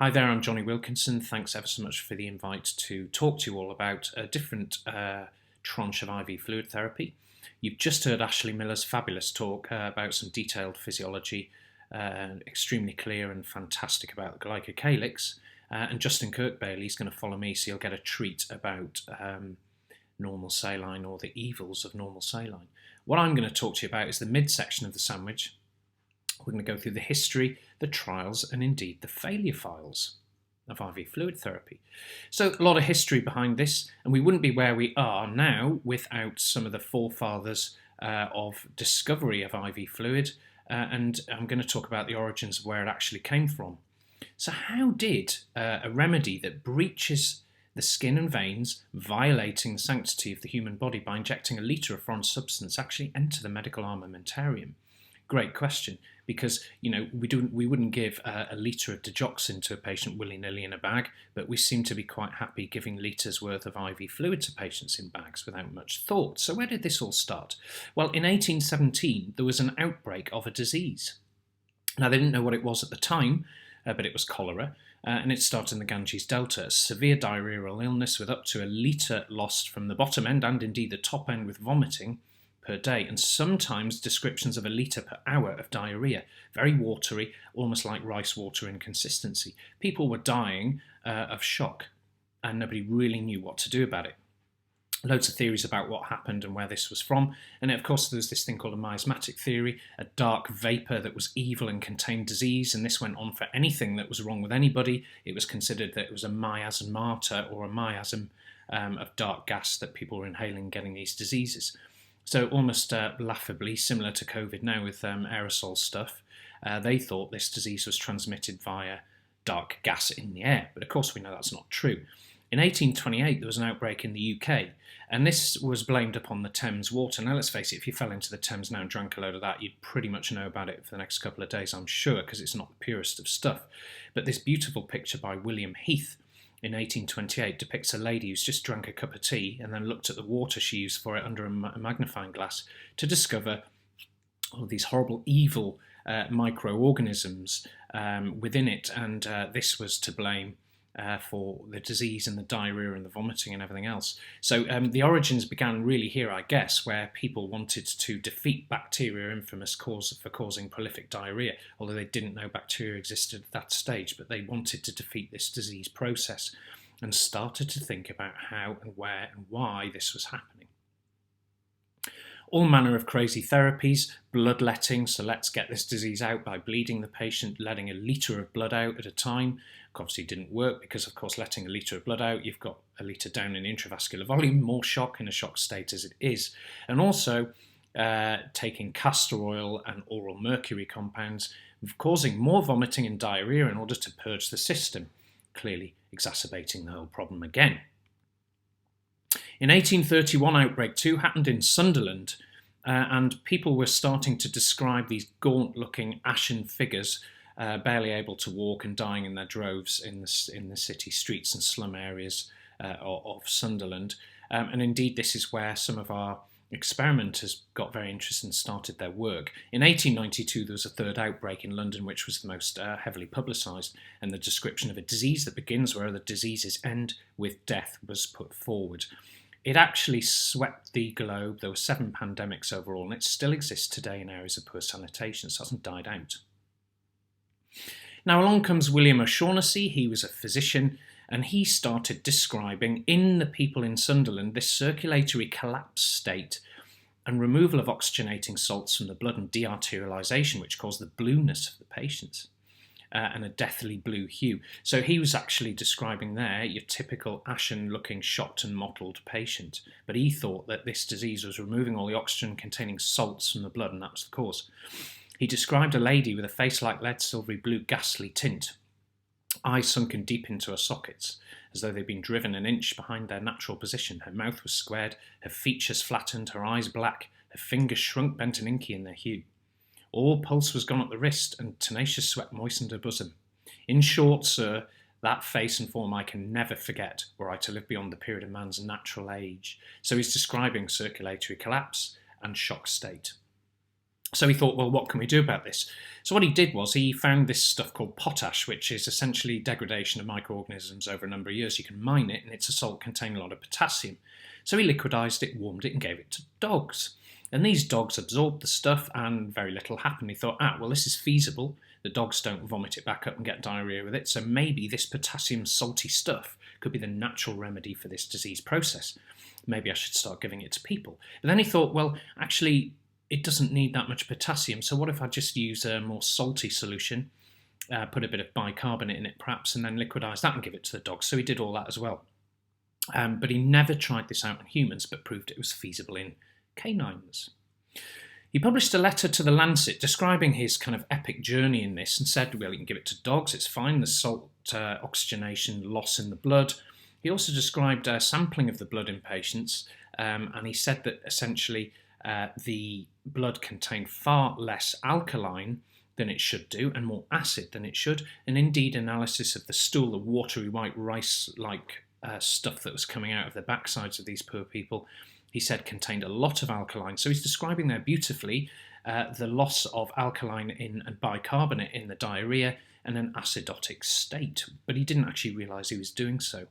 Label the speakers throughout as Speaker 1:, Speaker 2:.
Speaker 1: Hi there, I'm Johnny Wilkinson. Thanks ever so much for the invite to talk to you all about a different tranche of IV fluid therapy. You've just heard Ashley Miller's fabulous talk about some detailed physiology, extremely clear and fantastic about the glycocalyx. And Justin Kirkbailey's going to follow me, so you'll get a treat about normal saline or the evils of normal saline. What I'm going to talk to you about is the midsection of the sandwich. We're going to go through the history, the trials, and indeed the failure files of IV fluid therapy. So a lot of history behind this, and we wouldn't be where we are now without some of the forefathers of discovery of IV fluid, and I'm going to talk about the origins of where it actually came from. So how did a remedy that breaches the skin and veins, violating the sanctity of the human body by injecting a litre of foreign substance, actually enter the medical armamentarium? Great question, because we wouldn't give a litre of digoxin to a patient willy-nilly in a bag, but we seem to be quite happy giving litres worth of IV fluid to patients in bags without much thought. So where did this all start? Well, in 1817 there was an outbreak of a disease. Now they didn't know what it was at the time, but it was cholera, and it started in the Ganges Delta, a severe diarrheal illness with up to a litre lost from the bottom end and indeed the top end with vomiting per day, and sometimes descriptions of a litre per hour of diarrhoea, very watery, almost like rice water in consistency. People were dying of shock, and nobody really knew what to do about it. Loads of theories about what happened and where this was from, and of course there's this thing called a Mismatic Theory, a dark vapour that was evil and contained disease, and this went on for anything that was wrong with anybody. It was considered that it was a miasmata or a miasm of dark gas that people were inhaling getting these diseases. So almost laughably similar to COVID now with aerosol stuff, they thought this disease was transmitted via dark gas in the air. But of course we know that's not true. In 1828 there was an outbreak in the UK, and this was blamed upon the Thames water. Now let's face it, if you fell into the Thames now and drank a load of that, you'd pretty much know about it for the next couple of days, I'm sure, because it's not the purest of stuff. But this beautiful picture by William Heath in 1828 depicts a lady who's just drank a cup of tea and then looked at the water she used for it under a magnifying glass to discover all of these horrible, evil microorganisms within it, and this was to blame for the disease and the diarrhoea and the vomiting and everything else. So the origins began really here, I guess, where people wanted to defeat bacteria infamous for causing prolific diarrhoea, although they didn't know bacteria existed at that stage, but they wanted to defeat this disease process and started to think about how and where and why this was happening. All manner of crazy therapies, bloodletting, so let's get this disease out by bleeding the patient, letting a litre of blood out at a time. Obviously didn't work because, of course, letting a litre of blood out, you've got a litre down in intravascular volume, more shock in a shock state as it is. And also taking castor oil and oral mercury compounds, causing more vomiting and diarrhoea in order to purge the system, clearly exacerbating the whole problem again. In 1831, Outbreak 2 happened in Sunderland, and people were starting to describe these gaunt-looking ashen figures, barely able to walk and dying in their droves in the city streets and slum areas of Sunderland. And indeed, this is where some of our experimenters got very interested and started their work. In 1892, there was a third outbreak in London, which was the most heavily publicised, and the description of a disease that begins where the diseases end with death was put forward. It actually swept the globe. There were 7 pandemics overall, and it still exists today in areas of poor sanitation, so it hasn't died out. Now along comes William O'Shaughnessy. He was a physician, and he started describing in the people in Sunderland this circulatory collapse state and removal of oxygenating salts from the blood and dearterialisation, which caused the blueness of the patients and a deathly blue hue. So he was actually describing there your typical ashen-looking, shocked and mottled patient, but he thought that this disease was removing all the oxygen-containing salts from the blood, and that was the cause. He described a lady with a face like lead silvery blue ghastly tint, eyes sunken deep into her sockets, as though they'd been driven an inch behind their natural position. Her mouth was squared, her features flattened, her eyes black, her fingers shrunk, bent and inky in their hue. All pulse was gone at the wrist, and tenacious sweat moistened her bosom. In short, sir, that face and form I can never forget, were I to live beyond the period of man's natural age. So he's describing circulatory collapse and shock state. So he thought, well, what can we do about this? So what he did was he found this stuff called potash, which is essentially degradation of microorganisms over a number of years. You can mine it, and it's a salt containing a lot of potassium. So he liquidized it, warmed it, and gave it to dogs. And these dogs absorbed the stuff, and very little happened. He thought, well, this is feasible. The dogs don't vomit it back up and get diarrhea with it, so maybe this potassium salty stuff could be the natural remedy for this disease process. Maybe I should start giving it to people. But then he thought, well, actually, it doesn't need that much potassium, so what if I just use a more salty solution, put a bit of bicarbonate in it perhaps, and then liquidise that and give it to the dogs? So he did all that as well. But he never tried this out in humans, but proved it was feasible in canines. He published a letter to the Lancet describing his kind of epic journey in this and said, well, you can give it to dogs, it's fine, there's salt oxygenation loss in the blood. He also described sampling of the blood in patients, and he said that essentially the blood contained far less alkaline than it should do and more acid than it should, and indeed analysis of the stool, the watery white rice-like stuff that was coming out of the backsides of these poor people, he said contained a lot of alkaline. So he's describing there beautifully the loss of alkaline in and bicarbonate in the diarrhea and an acidotic state, but he didn't actually realise he was doing so.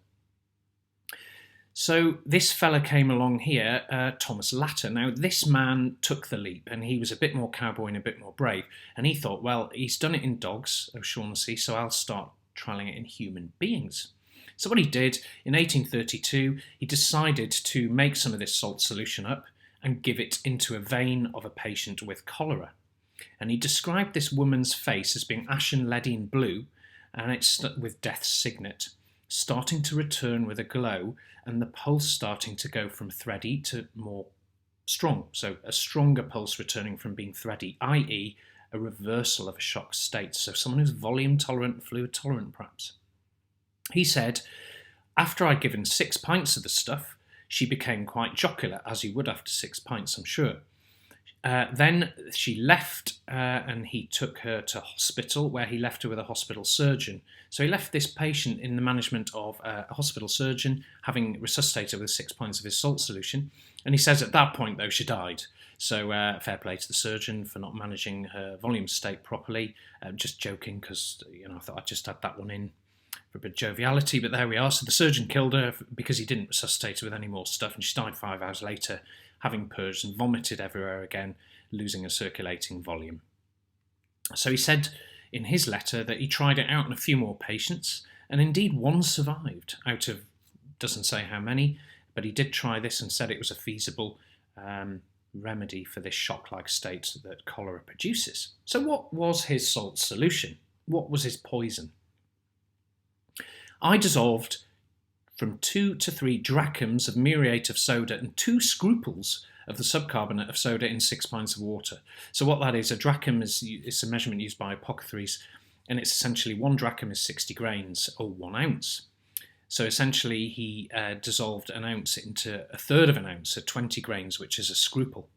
Speaker 1: So this fella came along here, Thomas Latter. Now, this man took the leap, and he was a bit more cowboy and a bit more brave. And he thought, well, he's done it in dogs, O'Shaughnessy, so I'll start trialling it in human beings. So what he did, in 1832, he decided to make some of this salt solution up and give it into a vein of a patient with cholera. And he described this woman's face as being ashen leadine blue, and it's with death's signet, starting to return with a glow, and the pulse starting to go from thready to more strong. So a stronger pulse returning from being thready, i.e. a reversal of a shock state. So someone who's volume tolerant, fluid tolerant perhaps. He said, after I'd given 6 pints of the stuff, she became quite jocular, as you would after 6 pints, I'm sure. Then she left and he took her to hospital, where he left her with a hospital surgeon. So he left this patient in the management of a hospital surgeon, having resuscitated with 6 pints of his salt solution. And he says at that point, though, she died. So fair play to the surgeon for not managing her volume state properly. Just joking, because I thought I'd just add that one in for a bit of joviality, but there we are. So the surgeon killed her because he didn't resuscitate her with any more stuff, and she died 5 hours later, having purged and vomited everywhere again, losing her circulating volume. So he said in his letter that he tried it out on a few more patients, and indeed one survived out of, doesn't say how many, but he did try this and said it was a feasible remedy for this shock-like state that cholera produces. So what was his salt solution? What was his poison? I dissolved from 2 to 3 drachms of muriate of soda and 2 scruples of the subcarbonate of soda in 6 pints of water. So what that is, a drachm is a measurement used by apothecaries, and it's essentially 1 drachm is 60 grains, or 1 ounce. So essentially he dissolved an ounce into a third of an ounce, so 20 grains, which is a scruple.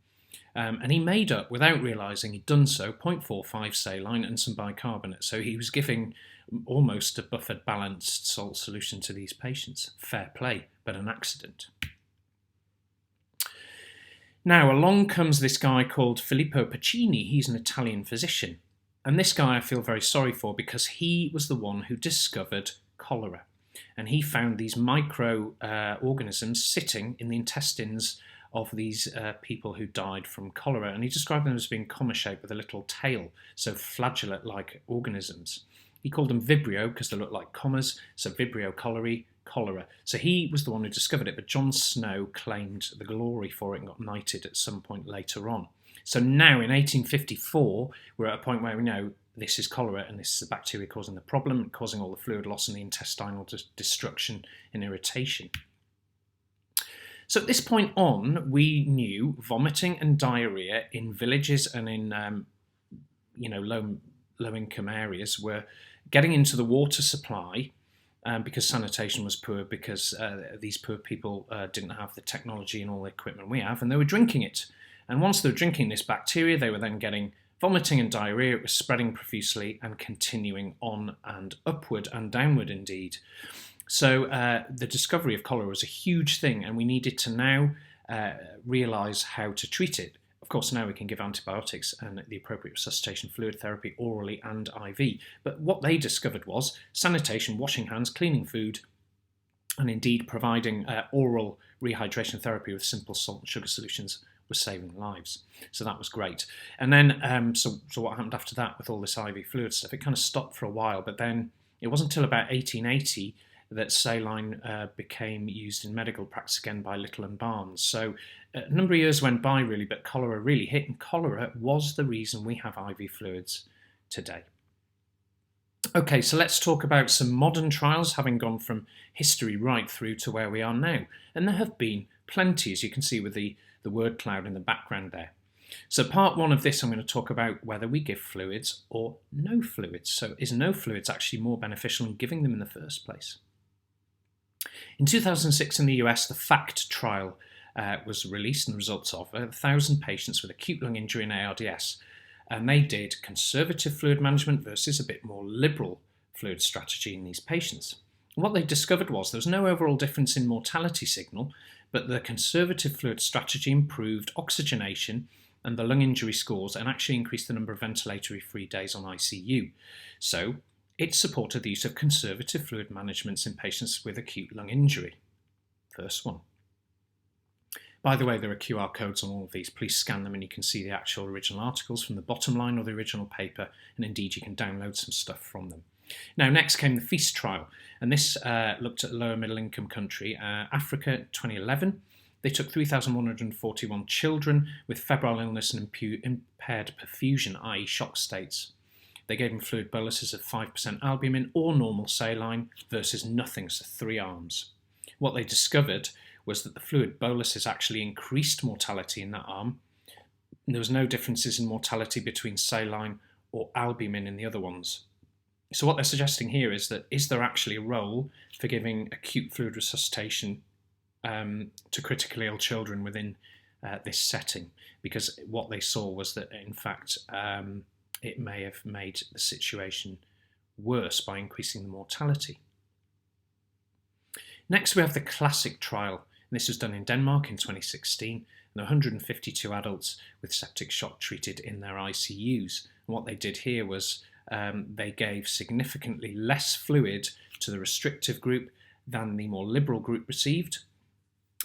Speaker 1: And he made up, without realising he'd done so, 0.45 saline and some bicarbonate. So he was giving almost a buffered, balanced salt solution to these patients. Fair play, but an accident. Now, along comes this guy called Filippo Pacini. He's an Italian physician. And this guy I feel very sorry for, because he was the one who discovered cholera. And he found these microorganisms sitting in the intestines of these people who died from cholera. And he described them as being comma-shaped with a little tail, so flagellate-like organisms. He called them Vibrio because they look like commas, so Vibrio cholerae, cholera. So he was the one who discovered it, but John Snow claimed the glory for it and got knighted at some point later on. So now in 1854, we're at a point where we know this is cholera and this is the bacteria causing the problem, causing all the fluid loss and the intestinal destruction and irritation. So at this point on, we knew vomiting and diarrhea in villages and in low-income areas were getting into the water supply because sanitation was poor, because these poor people didn't have the technology and all the equipment we have, and they were drinking it. And once they were drinking this bacteria, they were then getting vomiting and diarrhea. It was spreading profusely and continuing on and upward and downward indeed. So the discovery of cholera was a huge thing, and we needed to now realise how to treat it. Of course, now we can give antibiotics and the appropriate resuscitation fluid therapy orally and IV. But what they discovered was sanitation, washing hands, cleaning food, and indeed providing oral rehydration therapy with simple salt and sugar solutions was saving lives. So that was great. And then, so what happened after that with all this IV fluid stuff? It kind of stopped for a while, but then it wasn't until about 1880 that saline became used in medical practice again by Little and Barnes. So a number of years went by really, but cholera really hit, and cholera was the reason we have IV fluids today. Okay, so let's talk about some modern trials, having gone from history right through to where we are now. And there have been plenty, as you can see with the word cloud in the background there. So part one of this, I'm going to talk about whether we give fluids or no fluids. So is no fluids actually more beneficial than giving them in the first place? In 2006 in the US, the FACT trial was released, and the results of 1,000 patients with acute lung injury and ARDS. And they did conservative fluid management versus a bit more liberal fluid strategy in these patients. And what they discovered was there was no overall difference in mortality signal, but the conservative fluid strategy improved oxygenation and the lung injury scores and actually increased the number of ventilatory-free days on ICU. So it supported the use of conservative fluid management in patients with acute lung injury. First one. By the way, there are QR codes on all of these. Please scan them and you can see the actual original articles from the bottom line or the original paper, and indeed you can download some stuff from them. Now, next came the FEAST trial, and this looked at lower middle income country, Africa 2011. They took 3,141 children with febrile illness and impaired perfusion, i.e. shock states. They gave them fluid boluses of 5% albumin or normal saline versus nothing, so 3 arms. What they discovered was that the fluid boluses actually increased mortality in that arm. There was no differences in mortality between saline or albumin in the other ones. So what they're suggesting here is that is there actually a role for giving acute fluid resuscitation to critically ill children within this setting? Because what they saw was that, in fact, it may have made the situation worse by increasing the mortality. Next, we have the classic trial. This was done in Denmark in 2016, and 152 adults with septic shock treated in their ICUs. And what they did here was they gave significantly less fluid to the restrictive group than the more liberal group received.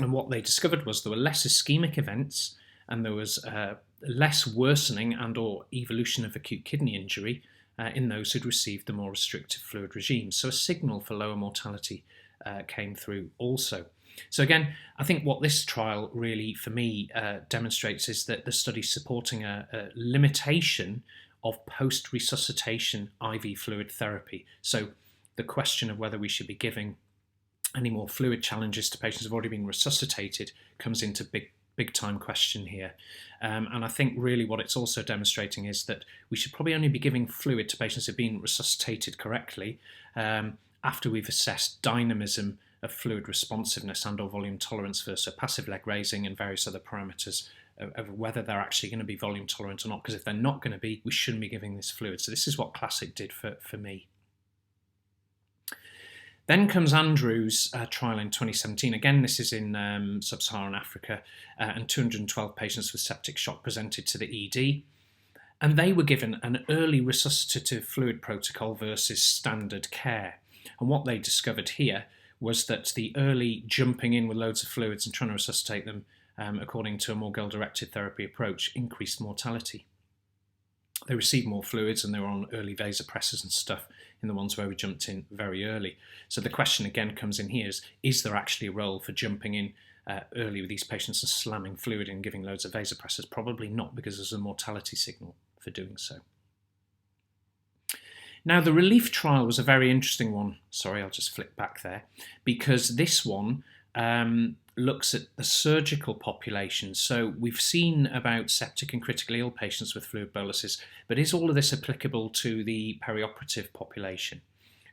Speaker 1: And what they discovered was there were less ischemic events, and there was less worsening and or evolution of acute kidney injury in those who'd received the more restrictive fluid regime. So a signal for lower mortality came through also. So again, I think what this trial really, for me, demonstrates is that the study's supporting a limitation of post-resuscitation IV fluid therapy. So the question of whether we should be giving any more fluid challenges to patients who've already been resuscitated comes into big time question here. And I think really what it's also demonstrating is that we should probably only be giving fluid to patients who've been resuscitated correctly after we've assessed dynamism of fluid responsiveness and or volume tolerance versus passive leg raising and various other parameters of whether they're actually going to be volume tolerant or not, because if they're not going to be, we shouldn't be giving this fluid. So this is what Classic did for me. Then comes Andrew's trial in 2017. Again, this is in sub-Saharan Africa, and 212 patients with septic shock presented to the ED. And they were given an early resuscitative fluid protocol versus standard care. And what they discovered here was that the early jumping in with loads of fluids and trying to resuscitate them according to a more goal-directed therapy approach increased mortality. They received more fluids and they were on early vasopressors and stuff in the ones where we jumped in very early. So the question again comes in here is there actually a role for jumping in early with these patients and slamming fluid and giving loads of vasopressors? Probably not, because there's a mortality signal for doing so. Now, the relief trial was a very interesting one. Sorry, I'll just flick back there, because this one looks at the surgical population. So we've seen about septic and critically ill patients with fluid boluses, but is all of this applicable to the perioperative population?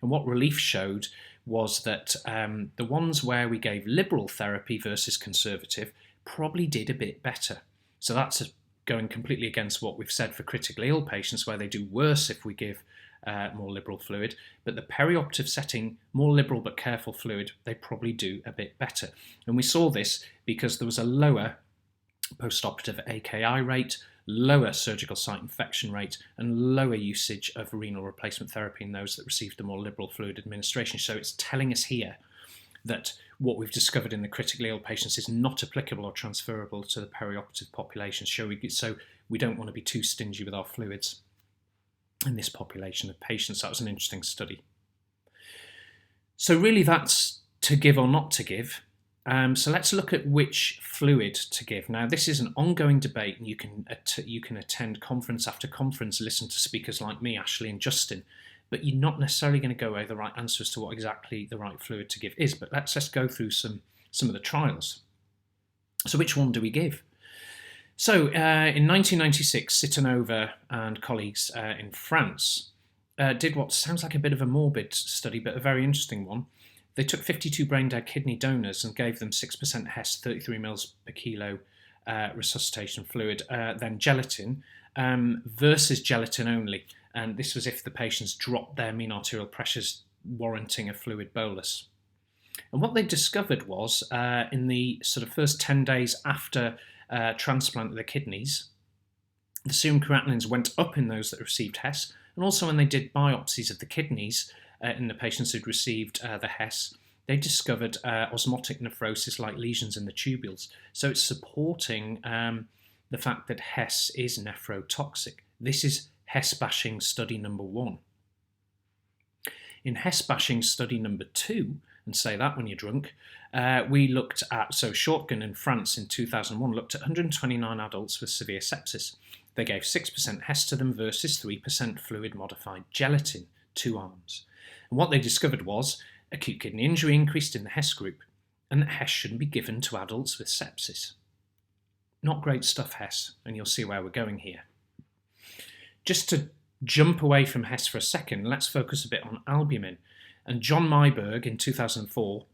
Speaker 1: And what relief showed was that the ones where we gave liberal therapy versus conservative probably did a bit better. So that's going completely against what we've said for critically ill patients, where they do worse if we give more liberal fluid, but the perioperative setting, more liberal but careful fluid, they probably do a bit better. And we saw this because there was a lower postoperative AKI rate, lower surgical site infection rate, and lower usage of renal replacement therapy in those that received a more liberal fluid administration. So it's telling us here that what we've discovered in the critically ill patients is not applicable or transferable to the perioperative population. So we don't want to be too stingy with our fluids in this population of patients. That was an interesting study. So really that's to give or not to give. So let's look at which fluid to give. Now, this is an ongoing debate, and you can attend conference after conference, listen to speakers like me, Ashley and Justin, but you're not necessarily going to go away the right answer as to what exactly the right fluid to give is. But let's go through some of the trials. So which one do we give? So in 1996, Citanova and colleagues in France did what sounds like a bit of a morbid study, but a very interesting one. They took 52 brain-dead kidney donors and gave them 6% Hess, 33 mL per kilo resuscitation fluid, then gelatin, versus gelatin only. And this was if the patients dropped their mean arterial pressures, warranting a fluid bolus. And what they discovered was in the sort of first 10 days after transplant of the kidneys, the serum creatinines went up in those that received Hess, and also when they did biopsies of the kidneys, in the patients who'd received the Hess, they discovered osmotic nephrosis like lesions in the tubules. So it's supporting the fact that Hess is nephrotoxic. This is Hess bashing study number 1. In Hess bashing study number 2, and say that when you're drunk, we looked at, so Shortgun in France in 2001 looked at 129 adults with severe sepsis. They gave 6% Hess to them versus 3% fluid modified gelatin, 2 arms. And what they discovered was acute kidney injury increased in the Hess group, and that Hess shouldn't be given to adults with sepsis. Not great stuff, Hess, and you'll see where we're going here. Just to jump away from Hess for a second, let's focus a bit on albumin. And John Myberg in 2004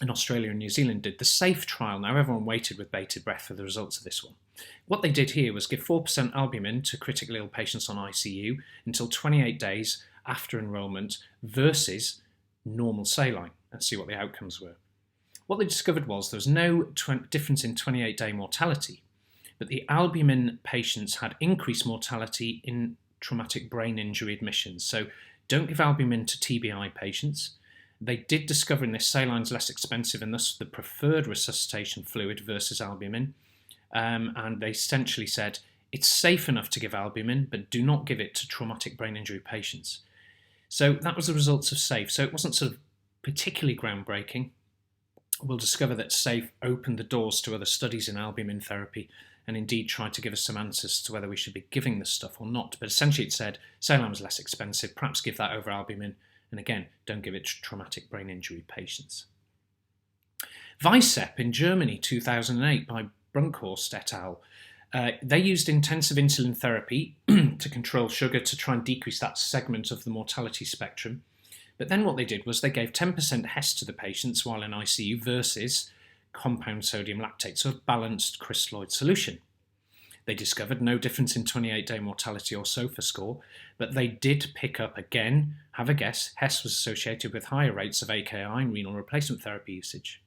Speaker 1: in Australia and New Zealand did the SAFE trial. Now everyone waited with bated breath for the results of this one. What they did here was give 4% albumin to critically ill patients on ICU until 28 days after enrolment versus normal saline, and see what the outcomes were. What they discovered was there was no difference in 28-day mortality, but the albumin patients had increased mortality in traumatic brain injury admissions. So don't give albumin to TBI patients. They did discover in this saline is less expensive and thus the preferred resuscitation fluid versus albumin. And they essentially said it's safe enough to give albumin, but do not give it to traumatic brain injury patients. So that was the results of SAFE. So it wasn't sort of particularly groundbreaking. We'll discover that SAFE opened the doors to other studies in albumin therapy and indeed tried to give us some answers to whether we should be giving this stuff or not. But essentially it said saline was less expensive, perhaps give that over albumin, and again, don't give it to traumatic brain injury patients. VICEP in Germany, 2008, by Brunkhorst et al. They used intensive insulin therapy to control sugar to try and decrease that segment of the mortality spectrum. But then what they did was they gave 10% Hess to the patients while in ICU versus compound sodium lactate, so a balanced crystalloid solution. They discovered no difference in 28-day mortality or SOFA score, but they did pick up, again, have a guess, Hess was associated with higher rates of AKI and renal replacement therapy usage.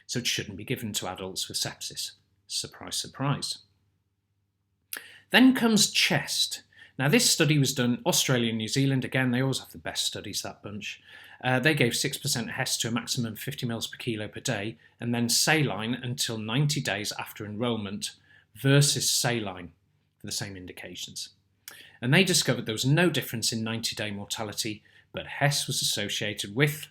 Speaker 1: So it shouldn't be given to adults with sepsis. Surprise, surprise. Then comes chest. Now this study was done Australia and New Zealand. Again, they always have the best studies, that bunch. They gave 6% Hess to a maximum of 50 mL per kilo per day, and then saline until 90 days after enrolment versus saline for the same indications. And they discovered there was no difference in 90-day mortality, but Hess was associated with,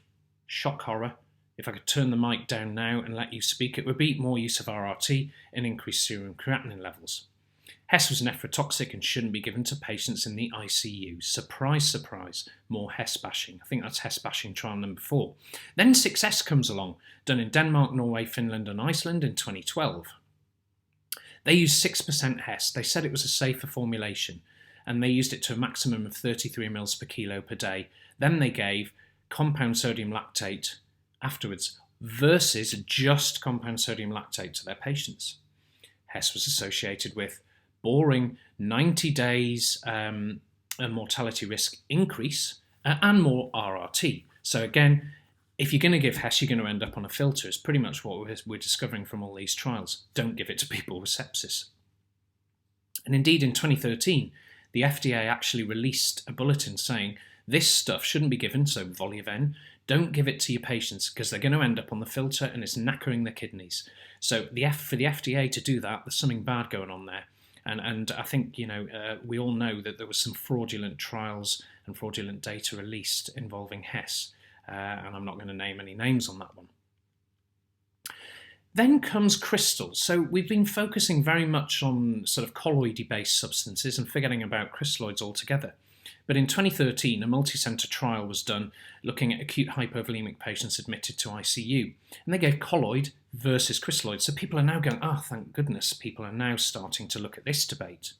Speaker 1: shock horror, if I could turn the mic down now and let you speak, it would be more use of RRT and increased serum creatinine levels. Hess was nephrotoxic and shouldn't be given to patients in the ICU. Surprise, surprise, more Hess bashing. I think that's Hess bashing trial number 4. Then 6S comes along, done in Denmark, Norway, Finland and Iceland in 2012. They used 6% Hess. They said it was a safer formulation and they used it to a maximum of 33 mL per kilo per day. Then they gave compound sodium lactate afterwards versus just compound sodium lactate to their patients. Hess was associated with boring 90 days mortality risk increase and more RRT. So again, if you're going to give HES, you're going to end up on a filter. It's pretty much what we're discovering from all these trials. Don't give it to people with sepsis. And indeed, in 2013, the FDA actually released a bulletin saying this stuff shouldn't be given, so Voluven, don't give it to your patients because they're going to end up on the filter and it's knackering their kidneys. So for the FDA to do that, there's something bad going on there. And I think, we all know that there was some fraudulent trials and fraudulent data released involving HES, and I'm not going to name any names on that one. Then comes crystals. So we've been focusing very much on sort of colloidy-based substances and forgetting about crystalloids altogether. But in 2013, a multi-centre trial was done looking at acute hypovolemic patients admitted to ICU. And they gave colloid versus crystalloid. So people are now going, thank goodness, people are now starting to look at this debate.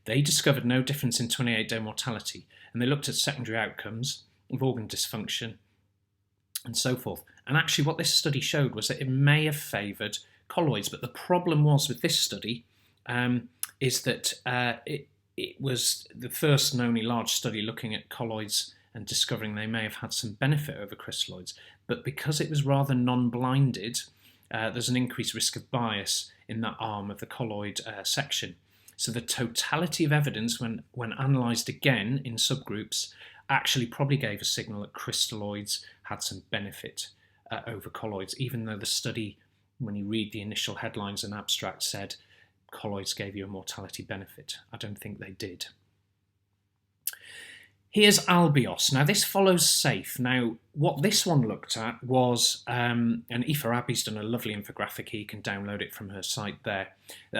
Speaker 1: They discovered no difference in 28-day mortality, and they looked at secondary outcomes of organ dysfunction and so forth. And actually what this study showed was that it may have favoured colloids, but the problem was with this study is that it was the first and only large study looking at colloids and discovering they may have had some benefit over crystalloids. But because it was rather non-blinded, there's an increased risk of bias in that arm of the colloid section. So the totality of evidence, when analysed again in subgroups, actually probably gave a signal that crystalloids had some benefit over colloids, even though the study, when you read the initial headlines and abstract, said colloids gave you a mortality benefit. I don't think they did. Here's Albios. Now this follows SAFE. Now what this one looked at was, and Aoife Abbey's done a lovely infographic here, you can download it from her site there.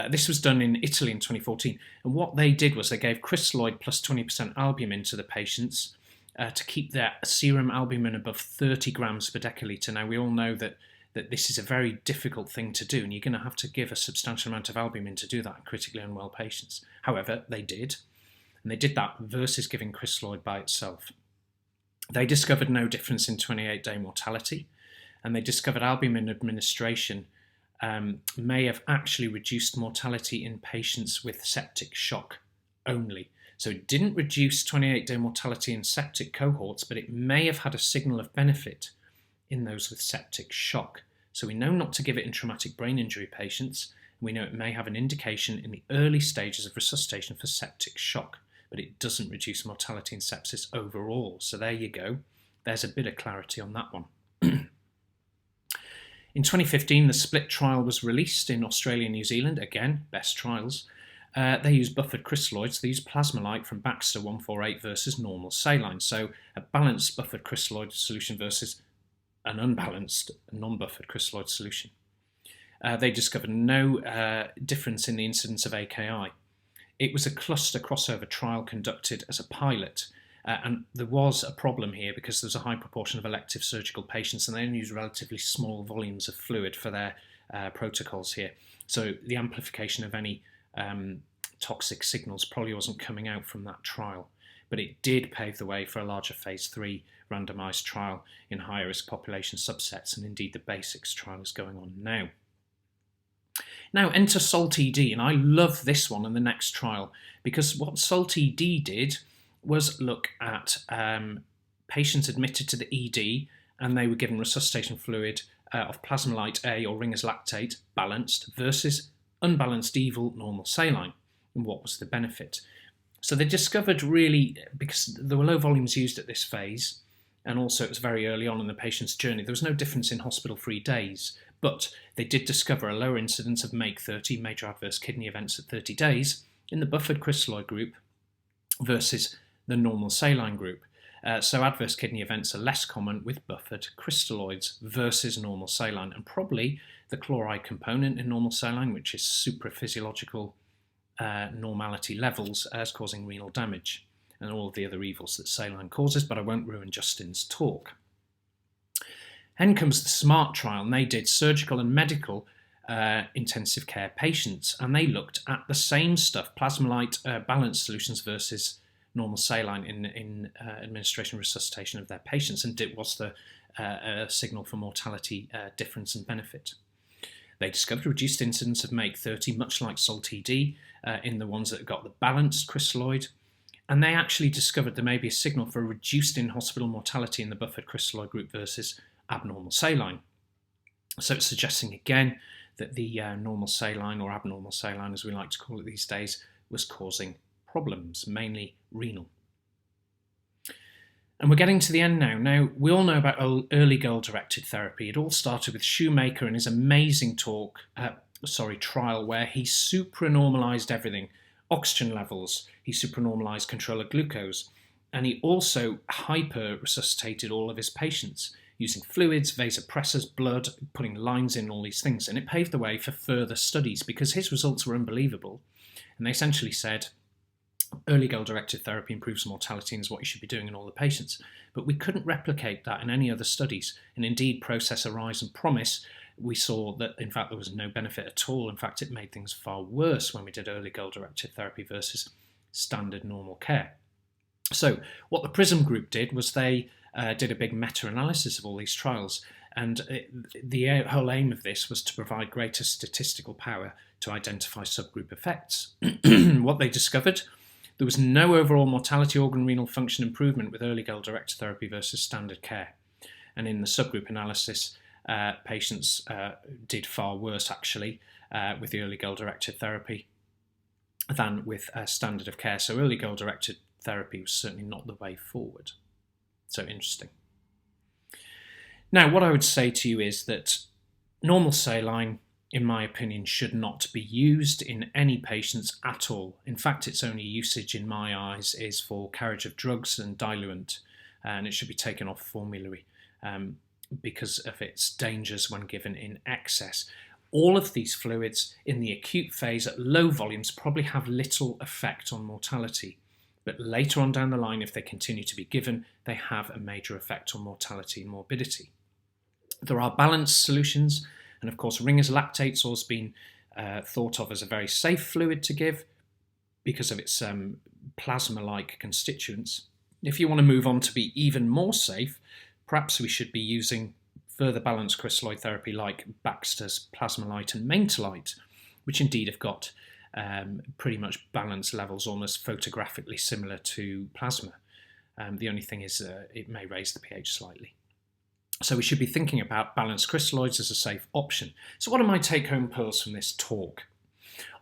Speaker 1: This was done in Italy in 2014, and what they did was they gave crystalloid plus 20% albumin to the patients to keep their serum albumin above 30 grams per decilitre. Now we all know that this is a very difficult thing to do, and you're going to have to give a substantial amount of albumin to do that in critically unwell patients. However, they did, and they did that versus giving crystalloid by itself. They discovered no difference in 28-day mortality, and they discovered albumin administration may have actually reduced mortality in patients with septic shock only. So it didn't reduce 28-day mortality in septic cohorts, but it may have had a signal of benefit in those with septic shock. So we know not to give it in traumatic brain injury patients. We know it may have an indication in the early stages of resuscitation for septic shock, but it doesn't reduce mortality in sepsis overall. So there you go. There's a bit of clarity on that one. In 2015, the SPLIT trial was released in Australia and New Zealand. Again, best trials. They used buffered crystalloids. They used Plasmolite from Baxter 148 versus normal saline. So a balanced buffered crystalloid solution versus an unbalanced non-buffered crystalloid solution. They discovered no difference in the incidence of AKI. It was a cluster crossover trial conducted as a pilot, and there was a problem here because there was a high proportion of elective surgical patients, and they only used relatively small volumes of fluid for their protocols here. So the amplification of any toxic signals probably wasn't coming out from that trial, but it did pave the way for a larger phase 3 randomised trial in higher risk population subsets, and indeed the BASICS trial is going on now. Now enter SALT-ED, and I love this one and the next trial because what SALT-ED did was look at patients admitted to the ED, and they were given resuscitation fluid of Plasmolite A or Ringer's lactate balanced versus unbalanced evil normal saline, and what was the benefit. So they discovered really, because there were low volumes used at this phase, and also it was very early on in the patient's journey, there was no difference in hospital-free days, but they did discover a lower incidence of MAKE 30, major adverse kidney events at 30 days, in the buffered crystalloid group versus the normal saline group. So adverse kidney events are less common with buffered crystalloids versus normal saline, and probably the chloride component in normal saline, which is supraphysiological normality levels, as causing renal damage and all of the other evils that saline causes, but I won't ruin Justin's talk. Then comes the SMART trial, and they did surgical and medical intensive care patients, and they looked at the same stuff, Plasmolite balanced solutions versus normal saline in administration resuscitation of their patients, and it was the signal for mortality difference and benefit. They discovered reduced incidence of MAKE 30, much like SALT-ED, in the ones that got the balanced crystalloid, And they actually discovered there may be a signal for a reduced in-hospital mortality in the buffered crystalloid group versus abnormal saline. So it's suggesting again that the normal saline, or abnormal saline as we like to call it these days, was causing problems, mainly renal. And we're getting to the end now. Now, we all know about early goal-directed therapy. It all started with Shoemaker and his amazing trial where he supranormalized everything. Oxygen levels, he supranormalized control of glucose, and he also hyper-resuscitated all of his patients using fluids, vasopressors, blood, putting lines in, all these things. And it paved the way for further studies because his results were unbelievable. And they essentially said, early goal-directed therapy improves mortality and is what you should be doing in all the patients. But we couldn't replicate that in any other studies. And indeed, Process, Arise and Promise, we saw that, in fact, there was no benefit at all. In fact, it made things far worse when we did early goal-directed therapy versus standard normal care. So what the PRISM group did was they did a big meta-analysis of all these trials. And the whole aim of this was to provide greater statistical power to identify subgroup effects. What they discovered, there was no overall mortality, organ, renal function improvement with early goal-directed therapy versus standard care. And in the subgroup analysis, patients did far worse, actually, with the early goal-directed therapy than with standard of care. So early goal-directed therapy was certainly not the way forward. So interesting. Now, what I would say to you is that normal saline, in my opinion, should not be used in any patients at all. In fact, its only usage in my eyes is for carriage of drugs and diluent, and it should be taken off formulary because of its dangers when given in excess. All of these fluids in the acute phase at low volumes probably have little effect on mortality, but later on down the line, if they continue to be given, they have a major effect on mortality and morbidity. There are balanced solutions, and of course Ringer's lactate's always been thought of as a very safe fluid to give because of its plasma-like constituents. If you want to move on to be even more safe, perhaps we should be using further balanced crystalloid therapy like Baxter's Plasma-Lite and Maintalite, which indeed have got pretty much balanced levels, almost photographically similar to plasma. The only thing is it may raise the pH slightly. So we should be thinking about balanced crystalloids as a safe option. So what are my take-home pearls from this talk?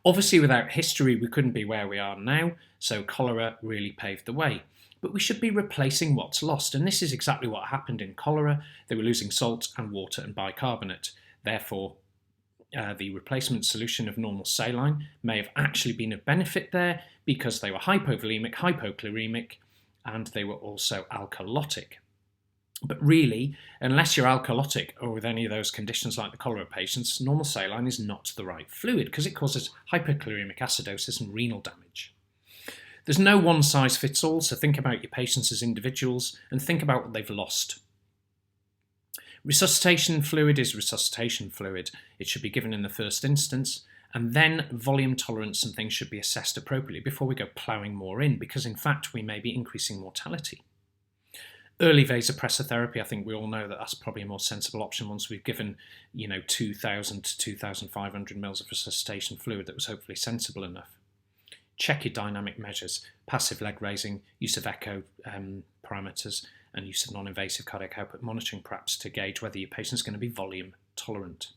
Speaker 1: Obviously, without history, we couldn't be where we are now, so cholera really paved the way. But we should be replacing what's lost, and this is exactly what happened in cholera. They were losing salt and water and bicarbonate. Therefore, the replacement solution of normal saline may have actually been of benefit there because they were hypovolemic, hypochloremic, and they were also alkalotic. But really, unless you're alkalotic or with any of those conditions like the cholera patients, normal saline is not the right fluid because it causes hyperchloremic acidosis and renal damage. There's no one size fits all, so think about your patients as individuals and think about what they've lost. Resuscitation fluid is resuscitation fluid. It should be given in the first instance, and then volume tolerance and things should be assessed appropriately before we go ploughing more in, because in fact we may be increasing mortality. Early vasopressor therapy, I think we all know that that's probably a more sensible option once we've given, 2,000 to 2,500 mils of resuscitation fluid that was hopefully sensible enough. Check your dynamic measures, passive leg raising, use of echo parameters, and use of non-invasive cardiac output monitoring perhaps to gauge whether your patient's going to be volume tolerant.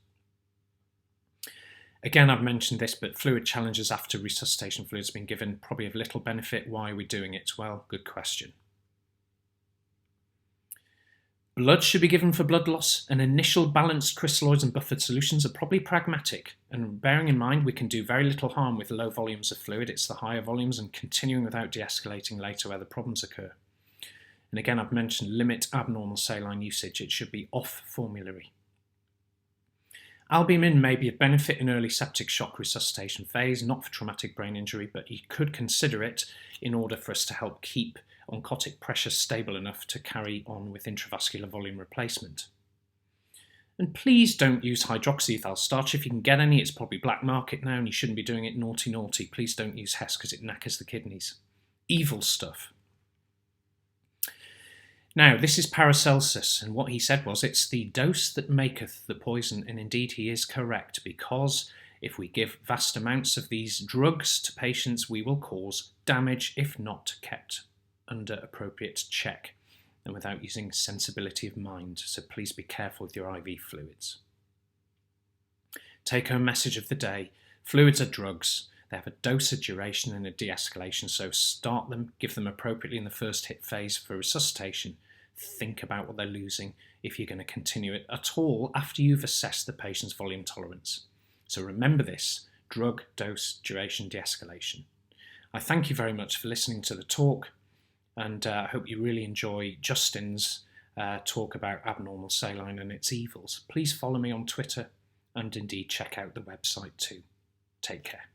Speaker 1: Again, I've mentioned this, but fluid challenges after resuscitation fluids have been given probably of little benefit. Why are we doing it? Well, good question. Blood should be given for blood loss, and initial balanced crystalloids and buffered solutions are probably pragmatic. And bearing in mind we can do very little harm with low volumes of fluid, it's the higher volumes and continuing without de-escalating later where the problems occur. And again, I've mentioned limit abnormal saline usage, it should be off formulary. Albumin may be a benefit in early septic shock resuscitation phase, not for traumatic brain injury, but you could consider it in order for us to help keep oncotic pressure stable enough to carry on with intravascular volume replacement. And please don't use hydroxyethyl starch. If you can get any, it's probably black market now and you shouldn't be doing it naughty. Please don't use Hess because it knackers the kidneys. Evil stuff. Now, this is Paracelsus, and what he said was, it's the dose that maketh the poison, and indeed he is correct, because If we give vast amounts of these drugs to patients, we will cause damage if not kept under appropriate check and without using sensibility of mind. So please be careful with your IV fluids. Take home message of the day: fluids are drugs. They have a dose, a duration and a de-escalation, so start them, give them appropriately in the first hit phase for resuscitation. Think about what they're losing if you're going to continue it at all after you've assessed the patient's volume tolerance. So remember this: drug, dose, duration, de-escalation. I thank you very much for listening to the talk, and I hope you really enjoy Justin's talk about abnormal saline and its evils. Please follow me on Twitter and indeed check out the website too. Take care.